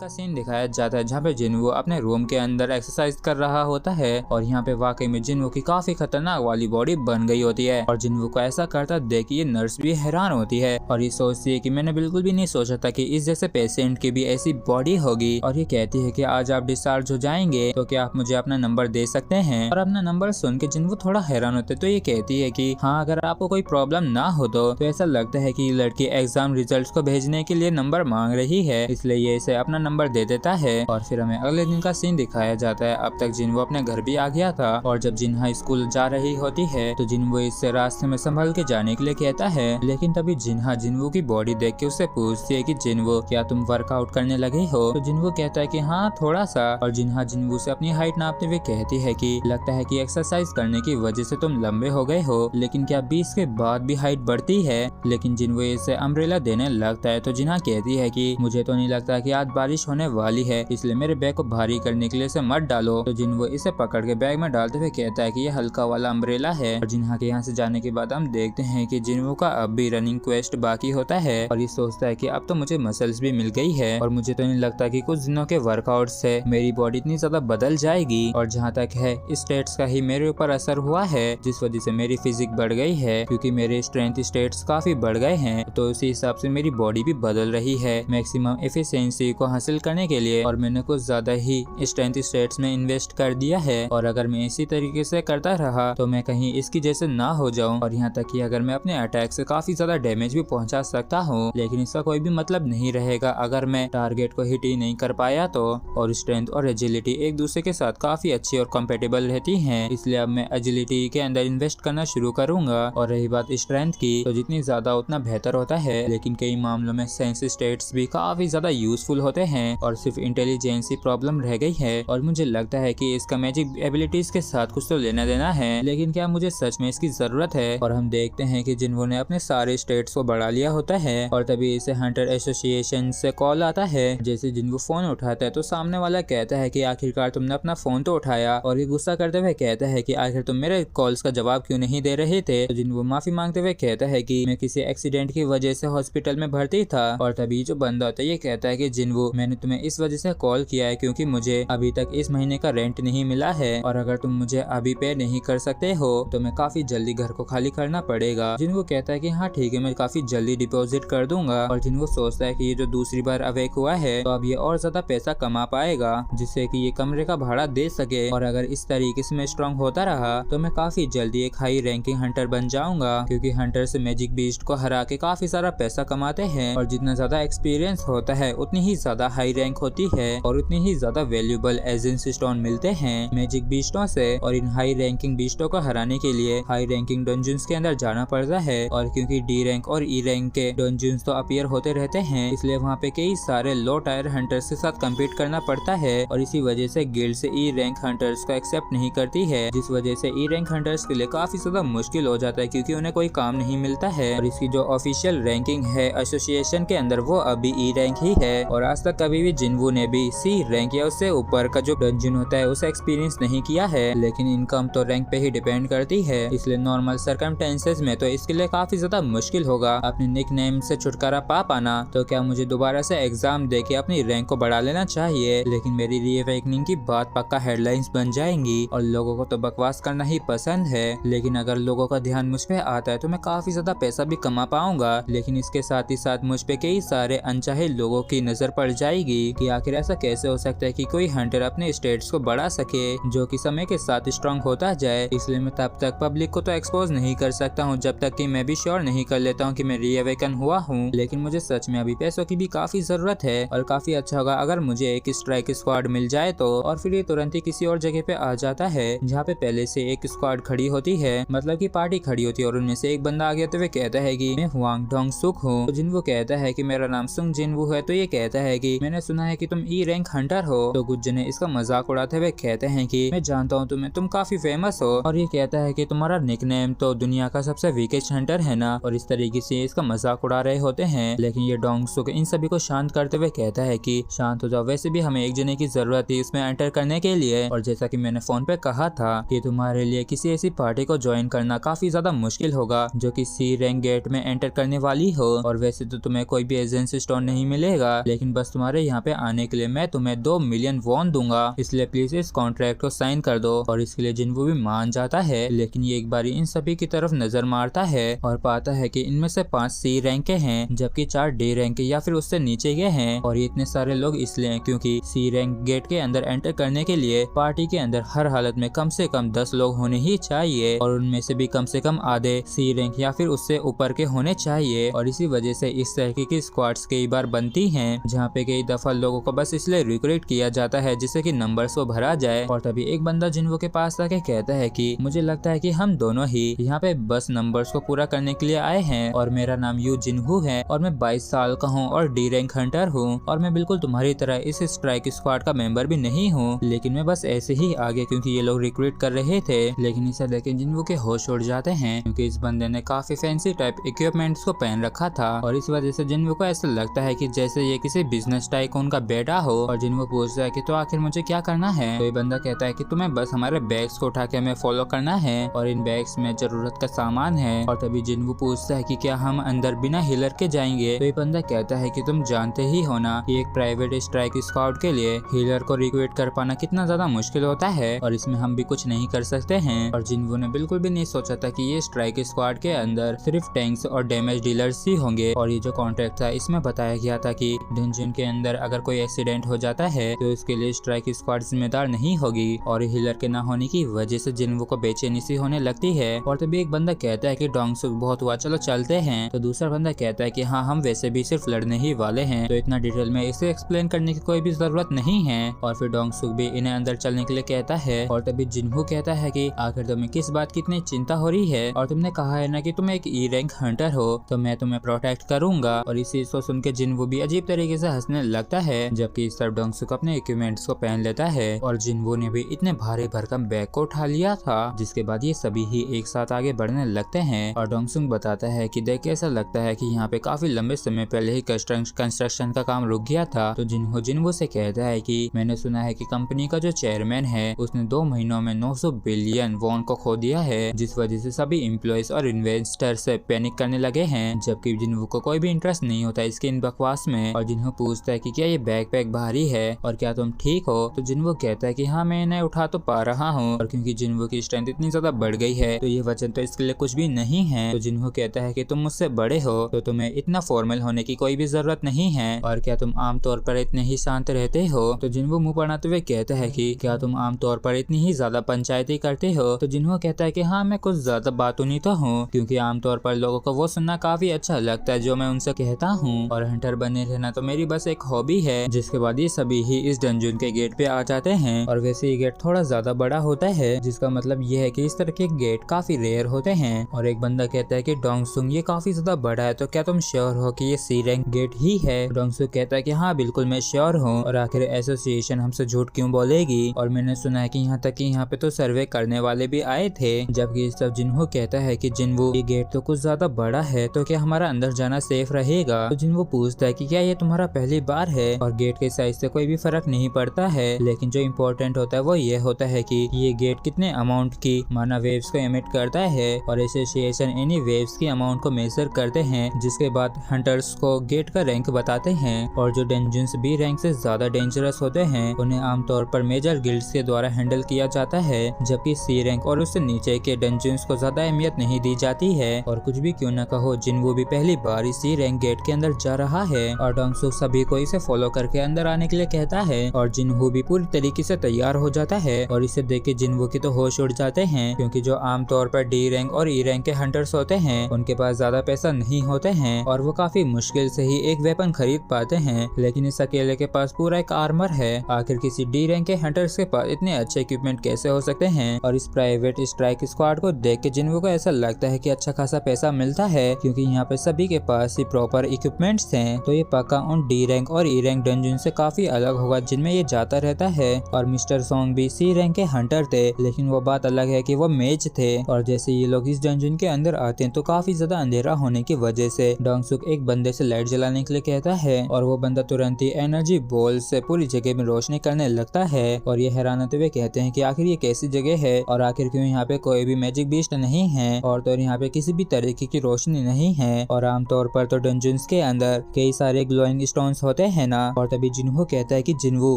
का सीन दिखाया जाता है जहाँ पे जिन्वो अपने रूम के अंदर एक्सरसाइज कर रहा होता है और यहाँ पे वाकई में जिन्वो की काफी खतरनाक वाली बॉडी बन गई होती है और जिन्वो को ऐसा करता देख के ये नर्स भी हैरान होती है और ये सोचती है कि मैंने बिल्कुल भी नहीं सोचा था कि इस जैसे पेशेंट की भी ऐसी बॉडी होगी और ये कहती है कि आज आप डिस्चार्ज हो जाएंगे तो क्या आप मुझे अपना नंबर दे सकते हैं। और अपना नंबर सुन के जिन्वो थोड़ा हैरान होते तो ये कहती है कि हाँ अगर आपको कोई प्रॉब्लम ना हो तो ऐसा लगता है कि लड़की एग्जाम रिजल्ट को भेजने के लिए नंबर मांग रही है, इसलिए ये इसे अपना नंबर दे देता है। और फिर हमें अगले दिन का सीन दिखाया जाता है। अब तक जिन्वो अपने घर भी आ गया था और जब जिन्हा स्कूल जा रही होती है तो जिन्वो इससे रास्ते में संभल के जाने के लिए कहता है, लेकिन तभी जिन्हा जिन्वो की बॉडी देख के उससे पूछती है कि जिन्वो क्या तुम वर्कआउट करने लगे हो। तो जिन्वो कहता है कि हाँ थोड़ा सा। और जिन्हा जिन्वो से अपनी हाइट नापते हुए कहती है कि लगता है कि एक्सरसाइज करने की वजह से तुम लंबे हो गए हो, लेकिन क्या 20 के बाद भी हाइट बढ़ती है। लेकिन जिन्वो इसे अम्ब्रेला देने लगता है तो जिन्हा कहती है कि मुझे तो नहीं लगता कि आज बारिश होने वाली है, इसलिए मेरे बैग को भारी करने के लिए इसे मत डालो। तो जिन्वो इसे पकड़ के बैग में डालते हुए कहता है कि ये हल्का वाला अम्ब्रेला है। और जिन्हा के यहाँ से जाने के बाद हम देखते हैं कि जिन्वो का अब भी रनिंग क्वेस्ट बाकी होता है और ये सोचता है कि अब तो मुझे मसल्स भी मिल गई है और मुझे तो नहीं लगता कि कुछ दिनों के वर्कआउट से मेरी बॉडी इतनी ज्यादा बदल जाएगी। और जहाँ तक है स्टेट्स का ही मेरे ऊपर असर हुआ है जिस वजह से मेरी फिजिक बढ़ गई है, क्योंकि मेरे स्ट्रेंथ स्टेट्स काफी बढ़ गए हैं तो उसी हिसाब से मेरी बॉडी भी बदल रही है मैक्सिमम एफिशिएंसी को हासिल करने के लिए। और मैंने कुछ ज्यादा ही स्ट्रेंथ स्टेट्स में इन्वेस्ट कर दिया है और अगर मैं इसी तरीके से करता रहा तो मैं कहीं इसकी जैसे ना हो जाऊं। और यहाँ तक कि अगर मैं अपने अटैक से काफी ज्यादा डैमेज भी पहुंचा सकता हूँ, लेकिन इसका कोई भी मतलब नहीं रहेगा अगर मैं टारगेट को हिट ही नहीं कर पाया तो। और स्ट्रेंथ और एजिलिटी एक दूसरे के साथ काफी अच्छी और कंपेटेबल रहती हैं, इसलिए अब मैं एजिलिटी के अंदर इन्वेस्ट करना शुरू करूंगा। और रही बात स्ट्रेंथ की तो जितनी ज्यादा उतना बेहतर होता है, लेकिन कई मामलों में सेंस स्टेट्स भी काफी ज्यादा यूजफुल होते हैं और सिर्फ इंटेलिजेंसी प्रॉब्लम रह गई है। और मुझे लगता है कि इसका मैजिक एबिलिटीज के साथ कुछ तो लेना देना है, लेकिन क्या मुझे सच में इसकी जरूरत है। और हम देखते हैं कि जिन्हों ने अपने सारे स्टेट्स को बढ़ा लिया होता है और तभी इसे हंटर एसोसिएशन से कॉल आता है। जैसे जिन्हों फोन उठाता है तो सामने वाला कहता है कि आखिरकार तुमने अपना फोन तो उठाया, और ये गुस्सा करते हुए कहता है कि आखिर तुम मेरे कॉल्स का जवाब क्यों नहीं दे रहे थे। तो जिन्हों माफी मांगते हुए कहता है कि मैं किसी एक्सीडेंट की वजह से हॉस्पिटल में भर्ती था। और तभी जो बंदा होता है ये कहता है कि जिन्वो मैंने तुम्हें इस वजह से कॉल किया है क्योंकि मुझे अभी तक इस महीने का रेंट नहीं मिला है और अगर तुम मुझे अभी पे नहीं कर सकते हो तो मैं काफी जल्दी घर को खाली करना पड़ेगा। जिन्वो कहता है कि हाँ ठीक है मैं काफी जल्दी डिपॉजिट कर दूंगा। और जिन्वो सोचता है कि ये जो दूसरी बार अवेक हुआ है तो अब ये और ज्यादा पैसा कमा पाएगा जिससे कि ये कमरे का भाड़ा दे सके। और अगर इस तरीके से मैं स्ट्रॉन्ग होता रहा तो मैं काफी जल्दी एक हाई रैंकिंग हंटर बन जाऊंगा, क्योंकि हंटर से मैजिक बीस्ट को हरा के काफी सारा पैसा कमाते हैं और जितना ज्यादा एक्सपीरियंस होता है उतनी ही ज्यादा हाई रैंक होती है और उतनी ही ज्यादा वैल्यूएबल एजेंसी स्टोन मिलते हैं मैजिक बीस्टों से। और इन हाई रैंकिंग बीस्टों को हराने के लिए हाई रैंकिंग डंजन्स के अंदर जाना पड़ता है और क्योंकि डी रैंक और ई रैंक के डंजन्स तो अपीयर होते रहते हैं, इसलिए वहाँ पे कई सारे लो टायर हंटर्स के साथ कम्पीट करना पड़ता है और इसी वजह से गिल्ड से ई रैंक हंटर्स को एक्सेप्ट नहीं करती है, जिस वजह से ई रैंक हंटर्स के लिए काफी ज्यादा मुश्किल हो जाता है क्योंकि उन्हें कोई काम नहीं मिलता है। और इसकी जो ऑफिशियल रैंकिंग है एसोसिएशन के अंदर वो अभी ई रैंक ही है और आज तक कभी भी जिन्वो ने भी सी रैंक या उससे ऊपर का जो डंजन होता है उसे एक्सपीरियंस नहीं किया है। लेकिन इनकम तो रैंक पे ही डिपेंड करती है, इसलिए नॉर्मल सर्कमस्टेंसेस में तो इसके लिए काफी ज्यादा मुश्किल होगा अपने निक नेम से छुटकारा पा पाना। तो क्या मुझे दोबारा से एग्जाम दे के अपनी रैंक को बढ़ा लेना चाहिए, लेकिन मेरी रीअवेकनिंग की बात पक्का हेडलाइंस बन जाएंगी और लोगों को तो बकवास करना ही पसंद है। लेकिन अगर लोगों का ध्यान मुझ पे आता है तो मैं काफी ज्यादा पैसा भी कमा पाऊंगा, लेकिन इसके साथ ही साथ मुझ पे कई सारे अनचाहे लोगों की नजर पड़ जाएगी कि आखिर ऐसा कैसे हो सकता है कि कोई हंटर अपने स्टेट्स को बढ़ा सके जो कि समय के साथ स्ट्रॉन्ग होता जाए। इसलिए मैं तब तक पब्लिक को तो एक्सपोज नहीं कर सकता हूँ जब तक कि मैं भी श्योर नहीं कर लेता हूँ कि मैं रीअवेकन हुआ हूँ। लेकिन मुझे सच में अभी पैसों की भी काफी जरूरत है और काफी अच्छा होगा अगर मुझे एक स्ट्राइक स्क्वाड मिल जाए तो। और फिर ये तुरंत ही किसी और जगह पे आ जाता है जहाँ पे पहले से एक स्क्वाड खड़ी होती है, मतलब की पार्टी खड़ी होती है और उनमें से एक बंदा आगे आते हुए कहता है कि मैं हुआंग डोंग सुक हूँ। तो जिन्वो कहता है कि मेरा नाम सुंग जिन्वो है। तो ये कहता है कि मैंने सुना है कि तुम ई रैंक हंटर हो। तो कुछ जने इसका मजाक उड़ाते हुए कहते हैं कि मैं जानता हूँ तुम्हें, तुम काफी फेमस हो। और ये कहता है कि तुम्हारा निकनेम तो दुनिया का सबसे वीकेस्ट हंटर है ना। और इस तरीके से इसका मजाक उड़ा रहे होते हैं, लेकिन ये डोंग सुक इन सभी को शांत करते हुए कहता है कि शांत हो जाओ, वैसे भी हमें एक जने की जरूरत थी इसमें एंटर करने के लिए। और जैसा कि मैंने फोन पे कहा था कि तुम्हारे लिए किसी ऐसी पार्टी को ज्वाइन करना काफी ज्यादा मुश्किल होगा जो कि सी रैंक गेट में एंटर करने वाली हो। और वैसे तो तुम्हें कोई भी एजेंसी स्टोन नहीं मिलेगा, लेकिन बस तुम्हारी तुम्हारे यहाँ पे आने के लिए मैं तुम्हें 2 मिलियन वॉन दूंगा, इसलिए प्लीज इस कॉन्ट्रैक्ट को साइन कर दो। और इसके लिए जिन्वो भी मान जाता है, लेकिन ये एक बारी इन सभी की तरफ नजर मारता है और पाता है कि इनमें से 5 सी रैंक के हैं, जबकि 4 डी रैंक के या फिर उससे नीचे के हैं। और ये इतने सारे लोग इसलिए क्योंकि सी रैंक गेट के अंदर एंटर करने के लिए पार्टी के अंदर हर हालत में कम से कम 10 लोग होने ही चाहिए, और उनमें से भी कम से कम आधे सी रैंक या फिर उससे ऊपर के होने चाहिए। और इसी वजह से इस तरह की स्क्वाड्स कई बार बनती हैं, जहाँ पे कई दफा लोगों को बस इसलिए रिक्रूट किया जाता है जिससे कि नंबर्स को भरा जाए। और तभी एक बंदा जिन्वो के पास आके कहता है कि मुझे लगता है कि हम दोनों ही यहाँ पे बस नंबर्स को पूरा करने के लिए आए हैं, और मेरा नाम यू जिन्हू है और मैं 22 साल का हूँ और डी रैंक हंटर हूँ, और मैं बिल्कुल तुम्हारी तरह इस स्ट्राइक स्क्वाड का मेंबर भी नहीं हूँ, लेकिन मैं बस ऐसे ही आगे क्योंकि ये लोग रिक्रूट कर रहे थे। लेकिन इसे देख जिन्वो के होश उड़ जाते हैं, क्योंकि इस बंदे ने काफी फैंसी टाइप इक्विपमेंट्स को पहन रखा था, और इस वजह से जिन्वो को ऐसा लगता है कि जैसे ये किसी बिजनेस टाइकून का बेटा हो। और जिन्वो पूछता है कि तो आखिर मुझे क्या करना है, तो ये बंदा कहता है कि तुम्हें बस हमारे बैग्स को उठा के हमें फॉलो करना है, और इन बैग्स में जरूरत का सामान है। और तभी जिन्वो पूछता है कि क्या हम अंदर बिना हिलर के जाएंगे, तो ये बंदा कहता है कि तुम जानते ही हो ना कि एक प्राइवेट स्ट्राइक स्क्वाड के लिए हिलर को रिक्रूट कर पाना कितना ज्यादा मुश्किल होता है, और इसमें हम भी कुछ नहीं कर सकते हैं। और जिन्वो ने बिल्कुल भी नहीं सोचा था कि ये स्ट्राइक स्क्वाड के अंदर सिर्फ टैंक्स और डैमेज डीलर्स ही होंगे। और ये जो कॉन्ट्रैक्ट था इसमें बताया गया था कि डंजन के अंदर अगर कोई एक्सीडेंट हो जाता है तो इसके लिए स्ट्राइक स्क्वाड जिम्मेदार नहीं होगी, और हिलर के ना होने की वजह से जिन्वो को बेचैनी सी होने लगती है। और तभी एक बंदा कहता है कि डोंगसुक बहुत हुआ, चलो चलते हैं। तो दूसरा बंदा कहता है कि हाँ हम वैसे भी सिर्फ लड़ने ही वाले हैं, तो इतना डिटेल में इसे एक्सप्लेन करने की कोई भी जरूरत नहीं है। और फिर डोंगसुक भी इन्हें अंदर चलने के लिए कहता है। और तभी जिन्हू कहता है कि आखिर तुम्हें किस बात की इतनी चिंता हो रही है, और तुमने कहा है ना कि तुम एक ई रैंक हंटर हो, तो मैं तुम्हें प्रोटेक्ट करूंगा। और इस चीज को सुन के जिन्हू भी अजीब तरीके से हंसने लगता है, जबकि इस तरफ डोंगसुक अपने इक्विपमेंट्स को पहन लेता है। और जिन्हू ने भी इतने भारी भरकम बैग को उठा लिया था, जिसके बाद ये सभी ही एक साथ आगे बढ़ने लगते हैं। और डोंगसुक बताता है कि देख ऐसा लगता है कि यहाँ पे काफी लंबे समय पहले ही कंस्ट्रक्शन का काम रुक गया था। तो जिन्हू से कहता है कि मैंने सुना है कि कंपनी का जो चेयरमैन है उसने 2 महीनों में 900 बिलियन वॉन को खो दिया है, जिस वजह से सभी एम्प्लॉइज और इन्वेस्टर्स पैनिक करने लगे हैं, जबकि जिन्हू को कोई भी इंटरेस्ट नहीं होता इसके इन बकवास में। और जिन्हू पूछता है कि क्या ये बैकपैक भारी है और क्या तुम ठीक हो, तो जिन्हू कहता है कि हाँ मैं इन्हें उठा तो पा रहा हूँ, और क्योंकि जिन्हू की स्ट्रेंथ इतनी ज्यादा बढ़ गई है तो ये वजन तो इसके लिए कुछ भी नहीं है। तो जिन्हू कहता है कि तुम मुझसे बड़े हो तो तुम्हें इतना फॉर्मल होने की कोई भी जरूरत नहीं है, और क्या तुम आमतौर पर इतने ही शांत रहते हो। तो जिन्हू मुंह बनाते हुए कहता है कि क्या तुम आमतौर पर इतनी ही ज्यादा पंचायती करते हो। तो जिन्हू कहता है कि हाँ मैं कुछ ज्यादा बातूनी तो हूँ, क्योंकि आमतौर पर लोगों को वो सुनना काफी अच्छा लगता है जो मैं उनसे कहता हूँ, और हंटर बने रहना तो मेरी बस एक हॉबी है। जिसके बाद ये सभी ही इस डंजन के गेट पे आ जाते हैं, और वैसे ये गेट थोड़ा ज्यादा बड़ा होता है, जिसका मतलब ये है कि इस तरह के गेट काफी रेयर होते हैं। और एक बंदा कहता है कि डोंगसुक ये काफी ज्यादा बड़ा है, तो क्या तुम श्योर हो कि ये सी रैंक गेट ही है। डोंगसुक कहता है कि हाँ बिल्कुल मैं श्योर हूँ, और आखिर एसोसिएशन हमसे झूठ क्यों बोलेगी, और मैंने सुना है कि यहाँ तक कि यहाँ पे तो सर्वे करने वाले भी आए थे। जबकि इस सब जिन्हू कहता है कि जिन्वो ये गेट तो कुछ ज्यादा बड़ा है, तो क्या हमारा अंदर जाना सेफ रहेगा। तो जिन्वो पूछता है कि क्या ये तुम्हारा पहली बार है, और गेट के साइज से कोई भी फर्क नहीं पड़ता है, लेकिन जो इम्पोर्टेंट होता है वो ये होता है कि ये गेट कितने अमाउंट की माना वेव्स को एमिट करता है, और एसोसिएशन इन्हीं वेव्स की अमाउंट को मेजर करते हैं, जिसके बाद हंटर्स को गेट का रैंक बताते हैं। और जो डेंजन्स बी रैंक से ज्यादा डेंजरस होते हैं उन्हें आमतौर पर मेजर गिल्ड्स के द्वारा हैंडल किया जाता है, जबकि सी रैंक और उससे नीचे के डेंजन्स को ज्यादा अहमियत नहीं दी जाती है। और कुछ भी क्यों न कहो जिन्वो भी पहली बार सी रैंक गेट के अंदर जा रहा है, और डोंगसुक सभी को इसे फॉलो करके अंदर आने के लिए कहता है, और जिन्हू भी पूरी तरीके से तैयार हो जाता है। और इसे देख के जिन्वो की तो होश उड़ जाते हैं, क्योंकि जो आमतौर पर डी रैंक और ई रैंक के हंटर्स होते हैं उनके पास ज्यादा पैसा नहीं होते हैं, और वो काफी मुश्किल से ही एक वेपन खरीद पाते हैं। लेकिन इस अकेले के पास पूरा एक आर्मर है। आखिर किसी डी रैंक के हंटर्स के पास इतने अच्छे इक्विपमेंट कैसे हो सकते हैं। और इस प्राइवेट स्ट्राइक स्क्वाड को देख के जिन्वो को ऐसा लगता है कि अच्छा खासा पैसा मिलता है, क्योंकि यहाँ पे सभी के पास ही प्रॉपर इक्विपमेंट्स हैं, तो ये पक्का उन डी रैंक और ई रैंक डंजन से काफी अलग होगा जिनमें ये जाता रहता है। और मिस्टर सॉन्ग भी सी रैंक के हंटर थे, लेकिन वो बात अलग है कि वो मेज थे। और जैसे ये लोग इस डंजन के अंदर आते हैं तो काफी ज्यादा अंधेरा होने की वजह से डोंगसुक एक बंदे से लाइट जलाने के लिए कहता है, और वो बंदा तुरंत ही एनर्जी बॉल से पूरी जगह में रोशनी करने लगता है। और ये हैरान होते हुए कहते हैं कि आखिर ये कैसी जगह है, और आखिर क्यों यहाँ पे कोई भी मैजिक बीस्ट नहीं है, और तो यहाँ पे किसी भी तरीके की रोशनी नहीं है। और आमतौर पर तो डंजन्स के अंदर कई सारे ग्लोइंग स्टोन्स होते होते हैं ना। और तभी जिन्हो कहता है कि जिन्हो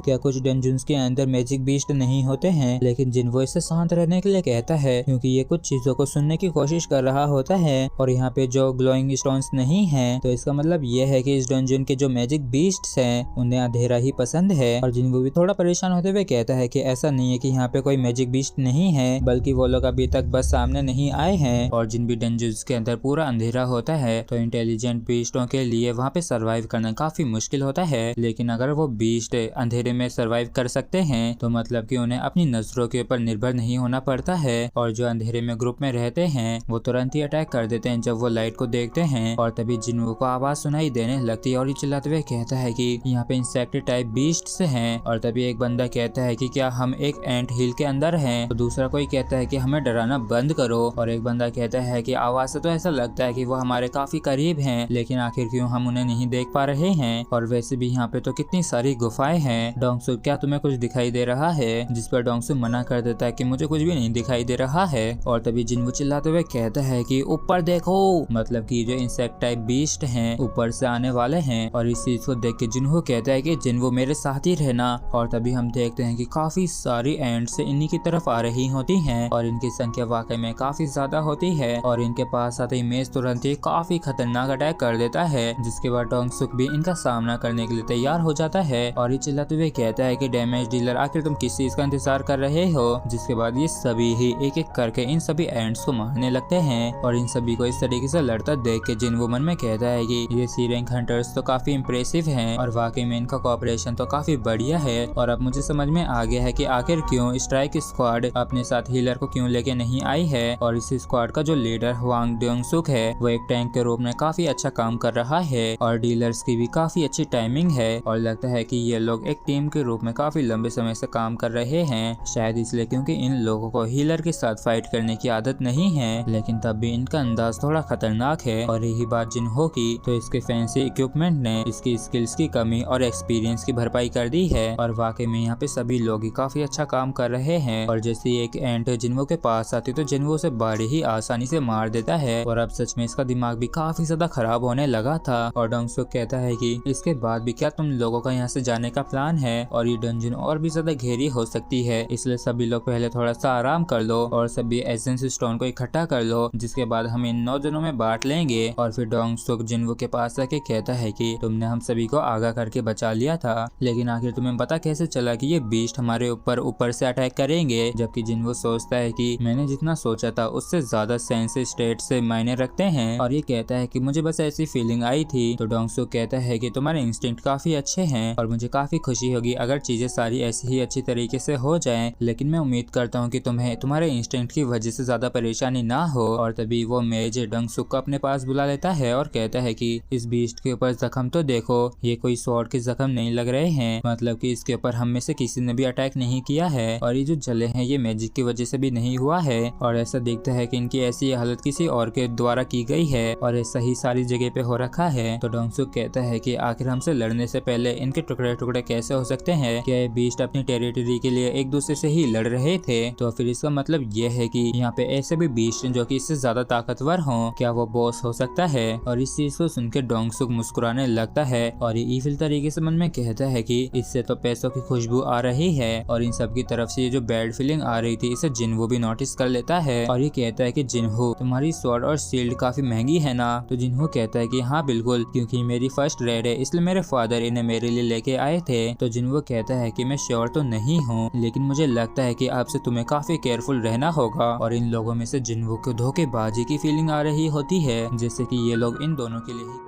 क्या कुछ डंजन्स के अंदर मैजिक बीस्ट नहीं होते हैं, लेकिन जिन्हो इससे शांत रहने के लिए कहता है क्योंकि ये कुछ चीजों को सुनने की कोशिश कर रहा होता है। और यहाँ पे जो ग्लोइंग स्टोन्स नहीं है, तो इसका मतलब ये है कि इस डंजन के जो मैजिक बीस्ट्स हैं उन्हें अंधेरा ही पसंद है। और जिन्हो भी थोड़ा परेशान होते हुए कहता है कि ऐसा नहीं है कि यहाँ पे कोई मैजिक बीस्ट नहीं है, बल्कि वो लोग अभी तक बस सामने नहीं आए हैं। और जिन भी डंजन्स के अंदर पूरा अंधेरा होता है तो इंटेलिजेंट बीस्टों के लिए वहाँ पे सरवाइव करना काफी मुश्किल होता है। लेकिन अगर वो बीस्ट अंधेरे में सरवाइव कर सकते हैं तो मतलब कि उन्हें अपनी नजरों के ऊपर निर्भर नहीं होना पड़ता है। और जो अंधेरे में ग्रुप में रहते हैं वो तुरंत ही अटैक कर देते हैं जब वो लाइट को देखते हैं। और तभी जिन्हो को आवाज सुनाई देने लगती है और ये चिल्लाते हुए कहता है कि यहाँ पे इंसेक्ट टाइप बीस्ट्स हैं। और तभी एक बंदा कहता है कि क्या हम एक एंट हिल के अंदर हैं, तो दूसरा कोई कहता है कि हमें डराना बंद करो। और एक बंदा कहता है कि आवाज से तो ऐसा लगता है कि वो हमारे काफी करीब हैं, लेकिन आखिर क्यों हम उन्हें नहीं देख पा रहे हैं। और वैसे भी यहाँ पे तो कितनी सारी गुफाएं हैं। डोंगसू क्या तुम्हें कुछ दिखाई दे रहा है, जिस पर डोंगसू मना कर देता है कि मुझे कुछ भी नहीं दिखाई दे रहा है। और तभी जिन्हो चिल्लाते हुए कहता है कि ऊपर देखो, मतलब कि जो इंसेक्ट टाइप बीस्ट हैं ऊपर से आने वाले हैं। और इस चीज को देख के जिन्हो कहता है कि जिन्हो मेरे साथ ही रहना। और तभी हम देखते हैं कि काफी सारी एंट्स इन्हीं की तरफ आ रही होती हैं और इनकी संख्या वाकई में काफी ज्यादा होती है। और इनके पास आते ही मेज तुरंत ही काफी खतरनाक अटैक कर देता है, जिसके बाद डोंगसुक भी इनका सामना करने के लिए तैयार हो जाता है। और ये चिल्लाते हुए कहता है कि डैमेज डीलर आखिर तुम किस चीज का इंतजार कर रहे हो। जिसके बाद ये सभी ही एक एक करके इन सभी एंट्स को मारने लगते हैं। और इन सभी को इस तरीके से लड़ता देख के जिन्हो मन में कहता है कि ये सी रैंक हंटर्स तो काफी इम्प्रेसिव हैं और वाकई में इनका कोऑपरेशन तो काफी बढ़िया है। और अब मुझे समझ में आ गया है कि आखिर क्यों स्ट्राइक स्क्वाड अपने साथ हीलर को क्यों लेके नहीं आई है। और इस स्क्वाड का जो लीडर हुआंग डोंगसुक है वो एक टैंक के रूप में काफी अच्छा काम कर रहा है और डीलर्स की भी काफी अच्छी टाइमिंग है। और लगता है कि ये लोग एक टीम के रूप में काफी लंबे समय से काम कर रहे हैं, शायद इसलिए क्योंकि इन लोगों को हीलर के साथ फाइट करने की आदत नहीं है, लेकिन तब भी इनका अंदाज थोड़ा खतरनाक है। और यही बात जिन्हो की, तो इसके फैंसी इक्विपमेंट ने इसकी स्किल्स की कमी और एक्सपीरियंस की भरपाई कर दी है। और वाकई में यहाँ पे सभी लोग ही काफी अच्छा काम कर रहे हैं। और जैसे एक एंट जिन्हो के पास आती तो जिन्हो उसे बड़ी ही आसानी से मार देता है। और अब सच में इसका दिमाग भी काफी ज्यादा खराब होने लगा था। और डोंगसुक कहता है कि इसके बाद भी क्या तुम लोगों का यहाँ से जाने का प्लान है, और ये डंजन और भी ज्यादा घेरी हो सकती है, इसलिए सभी लोग पहले थोड़ा सा आराम कर लो और सभी एसेंस स्टोन को इकट्ठा कर लो, जिसके बाद हम इन 9 जनों में बांट लेंगे। और फिर डोंगसुक जिन्हो के पास आके कहता है कि तुमने हम सभी को आगाह करके बचा लिया था, लेकिन आखिर तुम्हें पता कैसे चला कि ये बीस्ट हमारे ऊपर से अटैक करेंगे। जबकि जिन्हो सोचता है कि मैंने जितना सोचा था उससे ज्यादा सेंस स्टेट से मायने रखते हैं। और ये कहता है कि मुझे बस ऐसी फीलिंग आई थी। तो डोंगसुक कहता है कि तुम्हारे इंस्टिंक्ट काफी अच्छे हैं और मुझे काफी खुशी होगी अगर चीजें सारी ऐसी ही अच्छी तरीके से हो जाएं, लेकिन मैं उम्मीद करता हूँ कि तुम्हें तुम्हारे इंस्टिंक्ट की वजह से ज्यादा परेशानी ना हो। और तभी वो मेज डोंगसुक को अपने पास बुला लेता है और कहता है कि इस बीस्ट के ऊपर जख्म तो देखो, ये कोई स्वॉर्ड के जख्म नहीं लग रहे हैं, मतलब कि इसके ऊपर हम में से किसी ने भी अटैक नहीं किया है। और ये जो जले हैं ये मैजिक की वजह से भी नहीं हुआ है। और ऐसा दिखता है कि इनकी ऐसी हालत किसी और के द्वारा की गई है और ऐसा ही सारी जगह पे हो रखा है। तो डोंगसुक कहता है कि आखिर हमसे लड़ने से पहले इनके टुकड़े टुकड़े कैसे हो सकते हैं, क्या ये बीस्ट अपनी टेरिटरी के लिए एक दूसरे से ही लड़ रहे थे। तो फिर इसका मतलब ये है कि यहाँ पे ऐसे भी बीस्ट जो कि इससे ज्यादा ताकतवर हों, क्या वो बॉस हो सकता है। और इस चीज को सुन के डोंगसुक मुस्कुराने लगता है और ये ईविल तरीके से मन में कहता है कि इससे तो पैसों की खुशबू आ रही है। और इन सब की तरफ से ये जो बैड फीलिंग आ रही थी इसे जिन्हो भी नोटिस कर लेता है और ये कहता है कि जिन्हो तुम्हारी स्वॉर्ड और शील्ड काफी महंगी है ना। तो जिन्हो कहता है कि हाँ बिल्कुल, क्योंकि मेरी फर्स्ट रेड है इसलिए मेरे फादर इन्हें मेरे लिए लेके आए थे। तो जिन्हो कहता है कि मैं श्योर तो नहीं हूँ, लेकिन मुझे लगता है कि आपसे तुम्हें काफी केयरफुल रहना होगा। और इन लोगों में से जिन्हो को धोखेबाजी की फीलिंग आ रही होती है, जैसे कि ये लोग इन दोनों के लिए ही